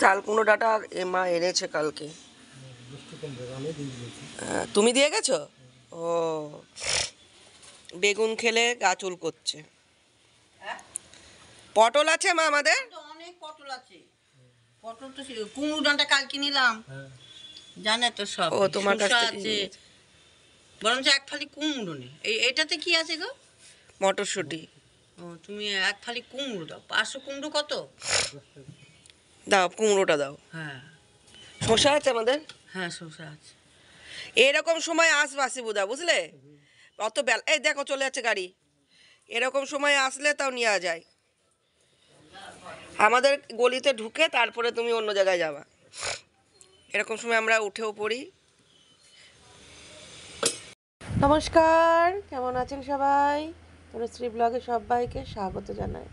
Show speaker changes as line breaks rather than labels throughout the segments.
চাল কুমড়ো ডাঁটা মা এনেছে কালকে। তুমি দিয়ে গেছো? ও, বেগুন খেলে গা চুল করছে। পটল আছে মা আমাদের?
অনেক পটল আছে। পটল তো কুমড়ো ডাঁটা কালকে নিলাম, জানে তো সব।
ও, তোমার কাছে
আছে, বরঞ্চ এক ফালি কুমড়ো নেই। এটাতে কি আছে গো?
মটরশুঁটি।
ও, তুমি এক ফালি কুমড়ো দাও। 500 কুমড়ো কত?
দাও, কুমড়োটা দাও।
হ্যাঁ।
শসা আছে আমাদের?
হ্যাঁ, শসা আছে।
এরকম সময় আসবে আসিবুদা, বুঝলে? অত বেলা, এই দেখো চলে যাচ্ছে গাড়ি। এরকম সময় আসলে তাও নেওয়া যায়। আমাদের গলিতে ঢুকে তারপরে তুমি অন্য জায়গায় যাবা। এরকম সময় আমরা উঠেও পড়ি। নমস্কার, কেমন আছেন সবাই? তনুশ্রী ব্লগে সবাইকে স্বাগত জানাই।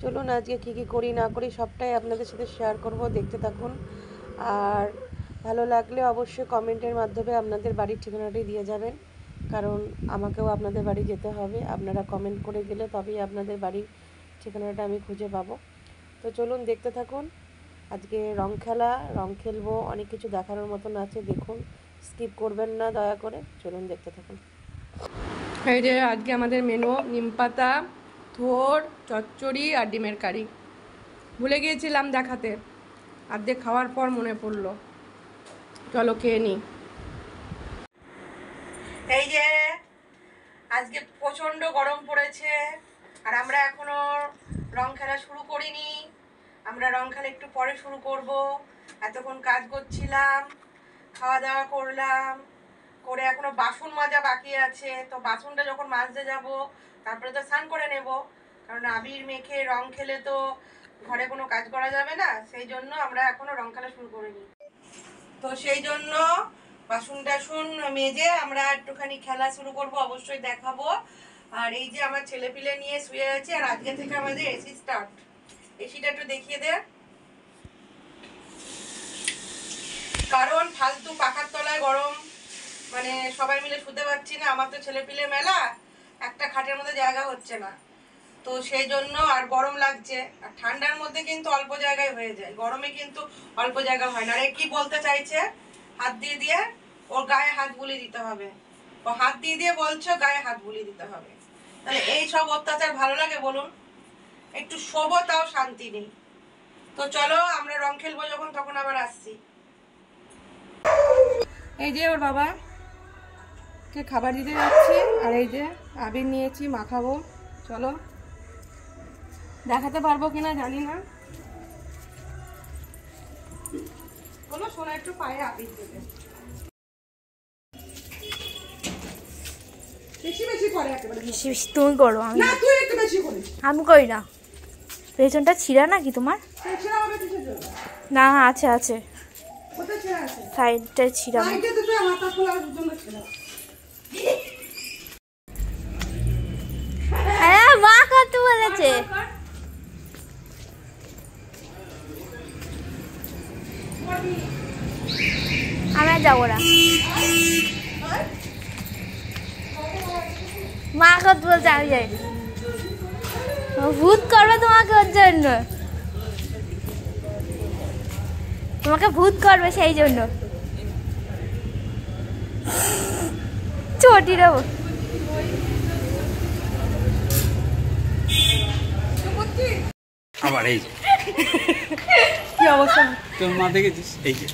চলুন আজকে কী কী করি না করি সবটাই আপনাদের সাথে শেয়ার করব, দেখতে থাকুন। আর ভালো লাগলে অবশ্যই কমেন্টের মাধ্যমে আপনাদের বাড়ির ঠিকানাটি দিয়ে যাবেন, কারণ আমাকেও আপনাদের বাড়ি যেতে হবে। আপনারা কমেন্ট করে গেলে তবেই আপনাদের বাড়ির ঠিকানাটা আমি খুঁজে পাবো। তো চলুন দেখতে থাকুন। আজকে রং খেলবো, অনেক কিছু দেখানোর মতন আছে, দেখুন, স্কিপ করবেন না দয়া করে। চলুন দেখতে থাকুন। এই যে আজকে আমাদের মেনু: নিমপাতা, থোর, চচ্চড়ি আর ডিমের কারি। ভুলে গিয়েছিলাম দেখাতে, আর্ধেক খাওয়ার পর মনে পড়লো। চলো খেয়ে নিই। এই যে আজকে প্রচণ্ড গরম পড়েছে, আর আমরা এখনো রং খেলা শুরু করিনি। আমরা রং খেলা একটু পরে শুরু করব। এতক্ষণ কাজ করছিলাম, খাওয়া দাওয়া করলাম, করে এখনো বাসন মাজা বাকি আছে। তো বাসনটা যখন মাজতে যাব তারপরে তো স্নান করে নেব, কারণ আবির মেখে রং খেলে তো ঘরে কোনো কাজ করা যাবে না। সেই জন্য আমরা এখনো রং খেলা শুরু করিনি। তো সেই জন্য বাসন টাসন মেজে আমরা একটুখানি খেলা শুরু করব, অবশ্যই দেখাবো। আর এই যে আমার ছেলে পিলে নিয়ে শুয়ে আছে, আর আজকে থেকে আমাদের এসি স্টার্ট। এসিটা একটু দেখিয়ে দে, কারণ ফালতু পাখার তলায় গরম, মানে সবাই মিলে শুতে পারছি না। আমার তো ছেলে পিলে মেলা, একটা খাটের মধ্যে জায়গা হচ্ছে না। তো সেই জন্য আর গরম লাগছে। আর ঠান্ডার মধ্যে কিন্তু অল্প জায়গায় হয়ে যায়, গরমে কিন্তু অল্প জায়গা হয় না। আর কি বলতে চাইছে, হাত দিয়ে দিয়ে ওর গায়ে হাত বুলিয়ে দিতে হবে। ও হাত দিয়ে দিয়ে বলছো গায়ে হাত বুলিয়ে দিতে হবে। তাহলে এই সব অত্যাচার ভালো লাগে বলুন? একটু শোবো তাও শান্তি নেই। তো চলো আমরা রং খেলবো যখন, তখন আবার আসছি। এই যে ওর বাবা কে খাবার দিতে যাচ্ছি, আর এই যে আবির নিয়েছি, মাখাবো। চলো, দেখাতে পারবো কিনা জানি না। বলো সোনা, একটু পায়ে আবির দেবে। বেশি বেশি করে একেবারে।
তুমি করো,
না তুই একটু বেশি করিস।
আমি করি না। পেছনটা ছিঁড়া নাকি তোমার?
ছেঁড়া হবে কিসের জন্য?
না, আছে আছে,
কোথায় ছেঁড়া আছে?
সাইডটা ছিঁড়া।
সাইডে তো তুই হাতা খোলার জন্য ছেঁড়া।
হ্যাঁ, মা কত বলেছে। আমি যাবো না, মা কত বলছে আমি যাই। ভূত করবে তোমাকে, ওর জন্য তোমাকে ভূত করবে, সেই জন্য চটি দেবো।
আবার এই
কি অবস্থা
তোর মা দেখেছিস? এই যে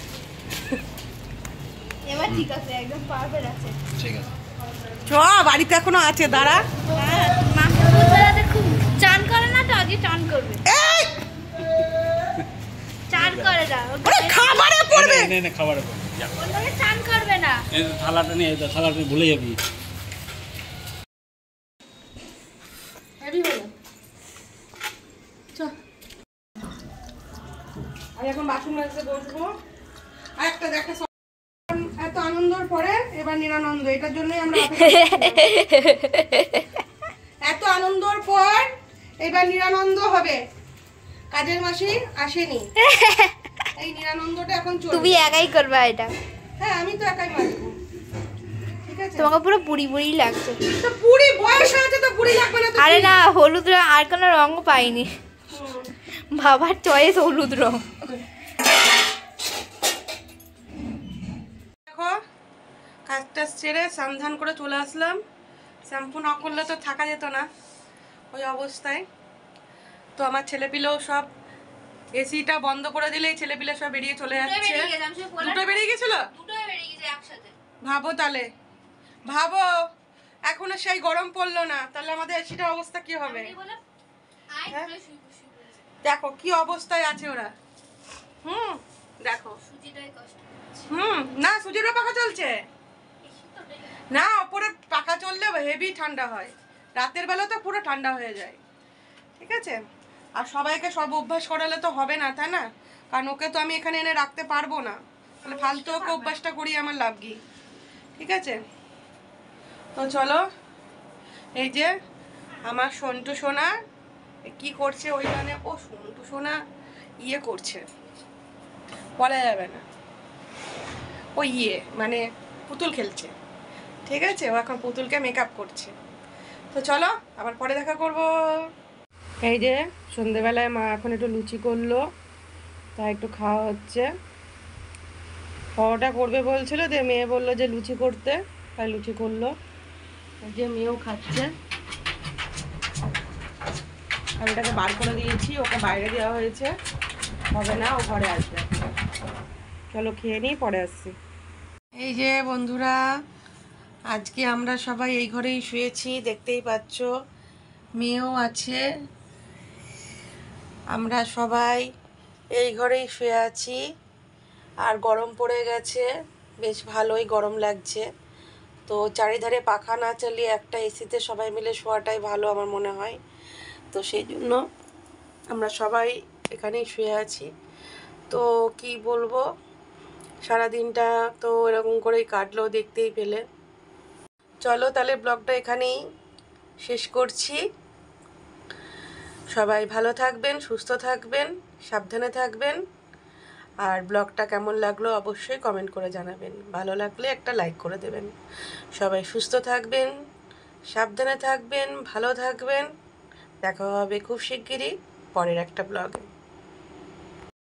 এবার ঠিক আছে, একদম পারফেক্ট আছে।
ঠিক আছে,
চ, বাড়িতে এখনো আছে, দাঁড়া।
খুব চান করে না তো, আজকে চান করবে। চান করে না,
খাবারে পড়বে।
নে খাবারে পড়বে।
ওটাকে চান করবে না।
এই থালাটা নিয়ে, থালাটা ভুলে যাবি।
হেভি হলো। চ, আর এখন বাসন মাজতে বসবো। আর একটা দেখো, এত আনন্দের পরে এবার নিরানন্দ। এটার জন্যই আমরা এত আনন্দের পর এবার নিরানন্দ হবে। কাজের মাসি আসেনি, এই নিরানন্দটা এখন চলবে।
তুমি একাই করবে এটা?
হ্যাঁ, আমি তো একাই মাজবো। ঠিক আছে,
তোমাকে পুরো বুড়ি বুড়ি লাগছে।
তো বুড়ি বয়স আছে, তো বুড়ি লাগবে না তো?
আরে না, হলুদ রং আর কোনো রঙও পাইনি। বাবার চয়েস হলুদ রং।
সেরে স্নান করে চলে আসলাম। শ্যাম্পু না করলে তো থাকা যেত না ওই অবস্থায়। তো আমার ছেলেপিলেও সব এসিটা বন্ধ করে দিলেই ছেলেপিলে সব বেরিয়ে চলে যাচ্ছে। দুটো বেরিয়ে গেছিল? ভাবো তাহলে, ভাবো এখনো সেই গরম পড়লো না, তাহলে আমাদের এসিটার অবস্থা কি হবে? হ্যাঁ? দেখো কি অবস্থায় আছে ওরা। দেখো। না সুজিরও পাখা চলছে না, ওপরে পাখা চললে হেভি ঠান্ডা হয়, রাতের বেলা তো পুরো ঠান্ডা হয়ে যায়। ঠিক আছে, আর সবাইকে সব অভ্যাস করালে তো হবে না, তাই না? কারণ ওকে তো আমি এখানে এনে রাখতে পারবো না, তাহলে ফালতু ওকে অভ্যাসটা করি আমার লাভ কি? ঠিক আছে, তো চলো। এই যে আমার সন্টু সোনা কি করছে ওইখানে, ও সন্টু সোনা ইয়ে করছে, বলা যাবে না, ও মানে পুতুল খেলছে। ঠিক আছে, ও এখন পুতুলকে মেকআপ করছে। তো চলো আবার পরে দেখা করব। এই যে সন্ধেবেলায় মা এখন একটু লুচি করলো, তাই একটু খাওয়া হচ্ছে। পরোটা করবে বলছিল, দিয়ে মেয়ে বললো যে লুচি করতে, তাই লুচি করলো। যে মেয়েও খাচ্ছে, আর এটাকে বার করে দিয়েছি, ওকে বাইরে দেওয়া হয়েছে, হবে না, ও ঘরে আসবে। চলো খেয়ে নিই, পরে আসছি। এই যে বন্ধুরা, আজকে আমরা সবাই এই ঘরেই শুয়েছি, দেখতেই পাচ্ছ, মেয়েও আছে। আমরা সবাই এই ঘরেই শুয়ে আছি, আর গরম পড়ে গেছে, বেশ ভালোই গরম লাগছে। তো চারিধারে পাখা না চালিয়ে একটা এসিতে সবাই মিলে শোয়াটাই ভালো আমার মনে হয়। তো সেই জন্য আমরা সবাই এখানেই শুয়ে আছি। তো কি বলবো, সারাদিনটা তো এরকম করেই কাটলো, দেখতেই পেলে। চলো তাহলে ব্লগটা এখানেই শেষ করছি। সবাই ভালো থাকবেন, সুস্থ থাকবেন, সাবধানে থাকবেন। আর ব্লগটা কেমন লাগলো অবশ্যই কমেন্ট করে জানাবেন, ভালো লাগলে একটা লাইক করে দেবেন। সবাই সুস্থ থাকবেন, সাবধানে থাকবেন, ভালো থাকবেন। দেখা হবে খুব শিগগিরই পরের একটা ব্লগে।